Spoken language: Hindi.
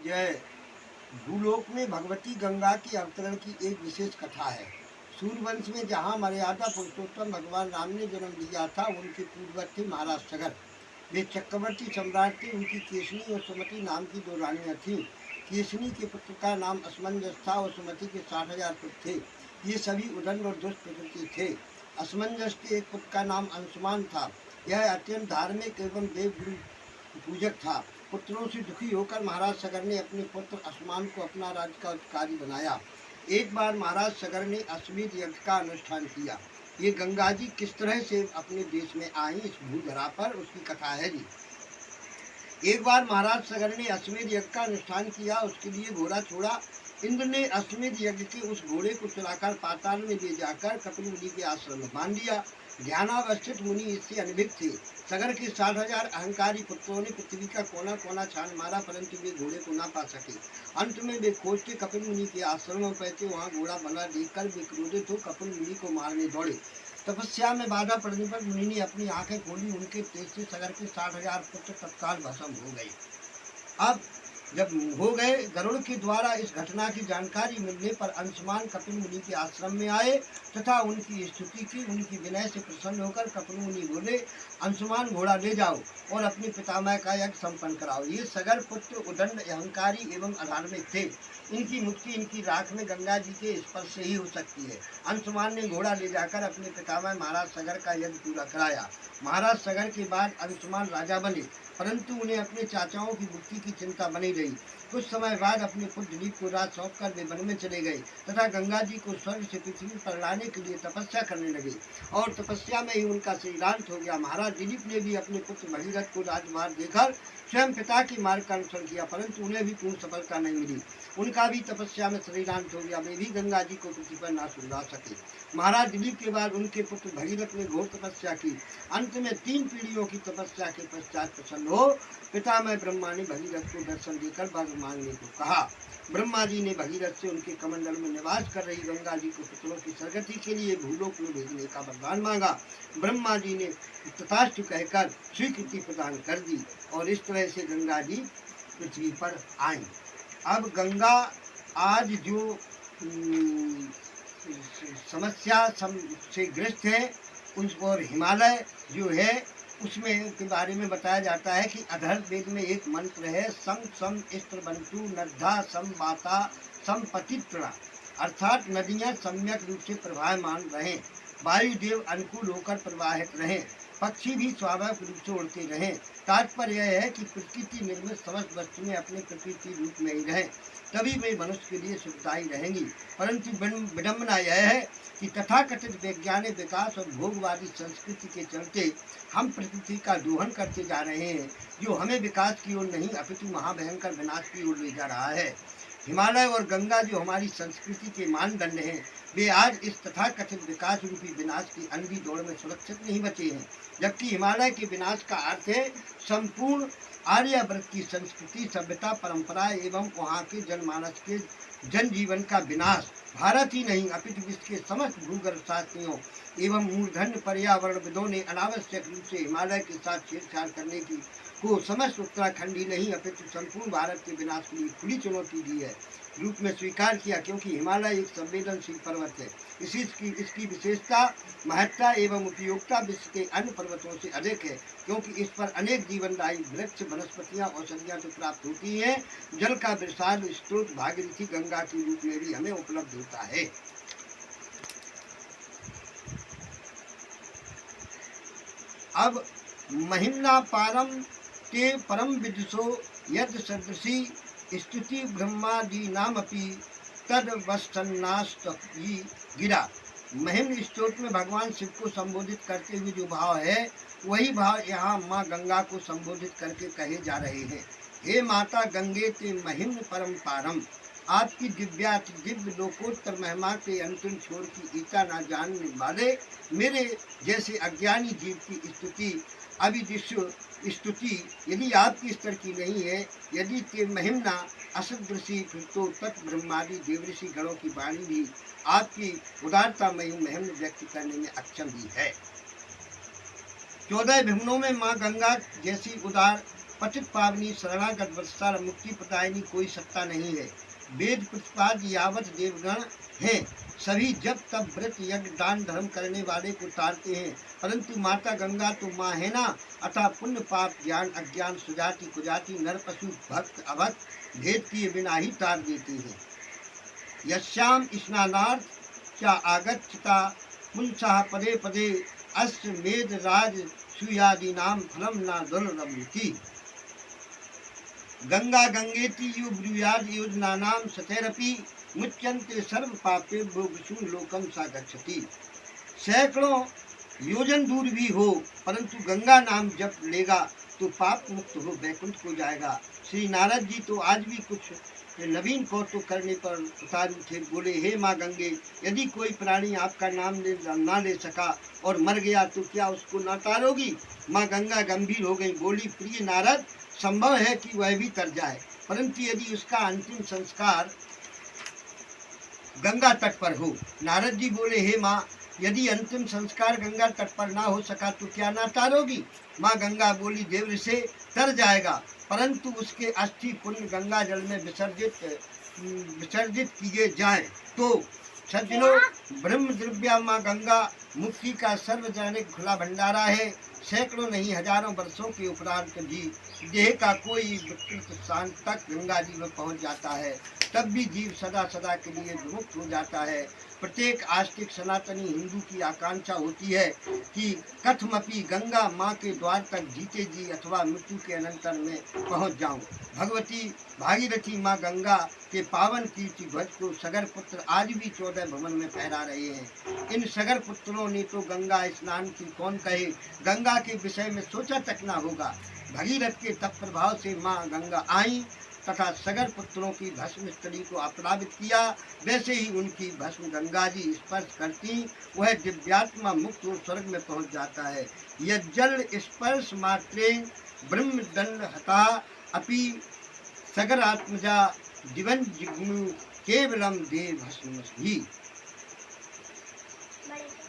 जय। भूलोक में भगवती गंगा के अवतरण की एक विशेष कथा है। सूर्यवंश में जहाँ मर्यादा पुरुषोत्तम भगवान राम ने जन्म लिया था, उनके पूर्वज थे महाराज सगर। वे चक्रवर्ती सम्राट थे। उनकी केसनी और सुमति नाम की दो रानियाँ थीं। केसनी के पुत्र का नाम असमंजस था और सुमति के 60,000 पुत्र थे। ये सभी उदंड और दुष्ट प्रकृति थे। असमंजस के एक पुत्र का नाम अंशुमान था। यह अत्यंत धार्मिक एवं देवगुरु पूजक था। पुत्रों से दुखी होकर महाराज सगर ने अपने पुत्र असमान को अपना राज्य का अधिकारी बनाया। एक बार महाराज सगर ने अश्वमेध यज्ञ का अनुष्ठान किया। ये गंगा जी किस तरह से अपने देश में आई, इस भूधरा पर उसकी कथा है जी। एक बार महाराज सगर ने अश्वमेध यज्ञ का अनुष्ठान किया, उसके लिए घोड़ा छोड़ा। इंद्र ने अश्वमेध यज्ञ के उस घोड़े को चुराकर पाताल में ले जाकर कपिल मुनि के आश्रम में बांध दिया। ध्यानावस्थित मुनि इससे अनभिज्ञ थे। सगर के 60,000 अहंकारी पुत्रों ने पृथ्वी का कोना कोना छान मारा, परंतु वे घोड़े को न पा सके। अंत में वे खोजते कपिल मुनि के आश्रम में पहुंचे। वहाँ घोड़ा बना देखकर वे क्रोधित हो कपिल मुनि को मारने दौड़े। तपस्या में बाधा पड़ने पर मुनि ने अपनी आंखें खोली। उनके तेज से सगर के 60,000 पुत्र तत्काल भस्म हो गए। अब जब हो गए, गरुड़ के द्वारा इस घटना की जानकारी मिलने पर अंशुमान कपिल मुनि के आश्रम में आए तथा उनकी स्तुति की। उनकी विनय से प्रसन्न होकर कपिल मुनि बोले, अंशुमान घोड़ा ले जाओ और अपने पितामह का यज्ञ संपन्न कराओ। ये सगर पुत्र उदंड, अहंकारी एवं अधार्मिक थे। इनकी मुक्ति इनकी राख में गंगा जी के स्पर्श से ही हो सकती है। अंशुमान ने घोड़ा ले जाकर अपने पितामह महाराज सगर का यज्ञ पूरा कराया। महाराज सगर के बाद अंशुमान राजा बने, परंतु उन्हें अपने चाचाओं की मुक्ति की चिंता बनी रही। कुछ समय बाद अपने पुत्र दिलीप को राज सौंपकर वे वन में चले गए तथा गंगा जी को स्वर्ग से पृथ्वी पर लाने के लिए तपस्या करने लगे और तपस्या में ही उनका शरीरांत हो गया। महाराज दिलीप ने भी अपने पुत्र भगीरथ को राजभार देकर स्वयं पिता के मार्ग का अनुसरण किया, परंतु उन्हें भी पूर्ण सफलता नहीं मिली। उनका भी तपस्या में शरीरांत हो गया। वे भी गंगा जी को पृथ्वी पर न सुलगा सके। महाराज दिलीप के बाद उनके पुत्र भगीरथ ने घोर तपस्या की। अंत में 3 पीढ़ियों की तपस्या के पश्चात प्रसन्न हो पितामह ब्रह्मा ने भगीरथ को दर्शन देकर वर मांगने को कहा। ब्रह्मा जी ने भगीरथ से उनके कमंडल में निवास कर रही गंगा जी को पुत्रों की सदगति के लिए भूलोक में भेजने का वरदान मांगा। ब्रह्मा जी ने तथास्तु कहकर स्वीकृति प्रदान कर दी और इस तरह से गंगा जी पृथ्वी पर आई। अब गंगा आज जो समस्या से ग्रस्त है, उस और हिमालय जो है उसमें के बारे में बताया जाता है कि अधर्व वेद में एक मंत्र है, सम सम स्त्र बंतु नद्धा सम बाता सम पतित्रा, अर्थात नदियाँ सम्यक रूप से प्रवाहमान रहें, वायुदेव अनुकूल होकर प्रवाहित रहें, पक्षी भी स्वाभाविक रूप से उड़ते रहें। तात्पर्य यह है कि प्रकृति निर्मित समस्त वस्तुएं अपने प्रकृति रूप में ही रहें, तभी वे मनुष्य के लिए सुखदायी रहेंगी। परंतु विडम्बना यह है कि तथाकथित वैज्ञानिक विकास और भोगवादी संस्कृति के चलते हम प्रकृति का दोहन करते जा रहे हैं, जो हमें विकास की ओर नहीं अपितु महाभयंकर विनाश की ओर ले जा रहा है। हिमालय और गंगा जो हमारी संस्कृति के मानदंड हैं, वे आज इस तथाकथित विकास रूपी विनाश की अंधी दौड़ में सुरक्षित नहीं बचे हैं, जबकि हिमालय के विनाश का अर्थ है संपूर्ण आर्यावर्त की संस्कृति, सभ्यता, परंपरा एवं वहाँ के जनमानस के जनजीवन का विनाश। भारत ही नहीं अपितु विश्व के समस्त भूगर्भ शास्त्रियों एवं मूर्धन्य पर्यावरणविदों ने अनावश्यक रूप से हिमालय के साथ छेड़छाड़ करने की को समस्त उत्तराखंड ही नहीं अपितु संपूर्ण भारत के विनाश के लिए खुली चुनौती दी है रूप में स्वीकार किया, क्योंकि हिमालय एक संवेदनशील पर्वत है। इसकी विशेषता, महत्ता एवं उपयोगिता विश्व के अन्य पर्वतों से अधिक है, क्योंकि इस पर अनेक जीवनदायी वृक्ष, वनस्पतियाँ, औषधियाँ तो प्राप्त होती हैं। जल का विशाल स्रोत भागीरथी गंगा के रूप में भी हमें उपलब्ध होता है। अब महिम्ना पारम ते परम विदुषो यद सदृशी स्तुति ब्रह्मादीनामपि तदवस्थन्नास्तपी गिरा। महिम स्तोत्र में भगवान शिव को संबोधित करते हुए जो भाव है, वही भाव यहाँ माँ गंगा को संबोधित करके कहे जा रहे हैं। हे माता गंगे ते महिम परम पारम, आपकी दिव्य लोकोत्तर महिमा के अंतिम छोर की ईका न जानने वाले मेरे जैसे अज्ञानी जीव की स्तुति, अविदिश्य स्तुति यदि आपकी स्तर की नहीं है, यदि ते महिमना असदृशी, फिर तो तत् ब्रह्मादि देवऋषि गणों की वाणी भी आपकी उदारता महिम व्यक्त करने में अक्षम ही है। 14 भिमनों में माँ गंगा जैसी उदार पतित पावनी शरणागत वत्सल मुक्ति प्रदायिनी कोई सत्ता नहीं है। वेद प्रतिपाद यावत देवगण हैं, सभी जब तब व्रत यज्ञ दान धर्म करने वाले को तारते हैं, परंतु माता गंगा तो माँ है ना, अतः पुण्य पाप ज्ञान अज्ञान सुजाति कुजाति नर पशु भक्त अभक्त भेद किए बिना ही तार देते हैं। यश्याम स्नानार्थ क्या आगच्छता पुंसः पदे पदे अश्वमेध राज सूयादीनां फलम न दुर्लभति। गंगा गंगेति यो ब्रूयाद योजनानां सतैरपि मुच्यन्ते सर्व पापेभ्यो विष्णु लोकम सा गच्छति। सैकड़ों योजन दूर भी हो, परंतु गंगा नाम जप लेगा तो पाप मुक्त हो वैकुंठ को जाएगा। श्री नारद जी तो आज भी कुछ नवीन कौतुक करने पर उतारू थे। बोले, हे माँ गंगे, यदि कोई प्राणी आपका नाम ना ले सका और मर गया तो क्या उसको न तारोगी? माँ गंगा गंभीर हो गई, बोली, प्रिय नारद, संभव है कि वह भी तर जाए, परंतु यदि उसका अंतिम संस्कार गंगा तट पर हो। नारद जी बोले, हे माँ, यदि अंतिम संस्कार गंगा तट पर ना हो सका तो क्या ना तारोगी? माँ गंगा बोली, देव से तर जाएगा, परंतु उसके अस्थि पुण्य गंगा जल में विसर्जित किए जाएं तो। सज्जनों, ब्रह्म द्रव्या माँ गंगा मुक्ति का सर्वजनिक खुला भंडारा है। सैकड़ों नहीं हजारों वर्षों के उपरांत भी देह का कोई विकृत स्थान तक गंगा जी में पहुंच जाता है, तब भी जीव सदा सदा के लिए विमुक्त हो जाता है। प्रत्येक आस्तिक सनातनी हिंदू की आकांक्षा होती है कि कथमपि गंगा माँ के द्वार तक जीते जी अथवा मृत्यु के अनंतर में पहुँच जाऊँ। भगवती भागीरथी माँ गंगा के पावन कीर्ति ध्वज को सगर पुत्र आज भी 14 भवन में फहरा रहे हैं। इन सगर पुत्रों ने तो गंगा स्नान की कौन कहे, गंगा के विषय में सोचा तक न होगा। भगीरथ के तप प्रभाव से माँ गंगा आई तथा सगर पुत्रों की भस्म स्थली को अपलावित किया, वैसे ही उनकी भस्म गंगा जी स्पर्श करती वह दिव्यात्मा मुक्त हो स्वर्ग में पहुंच जाता है। यज्जल स्पर्श मात्रे ब्रह्म दंड हता अपि सगरात्मजा दिवन जिग्नु केवलम देव भस्म ही।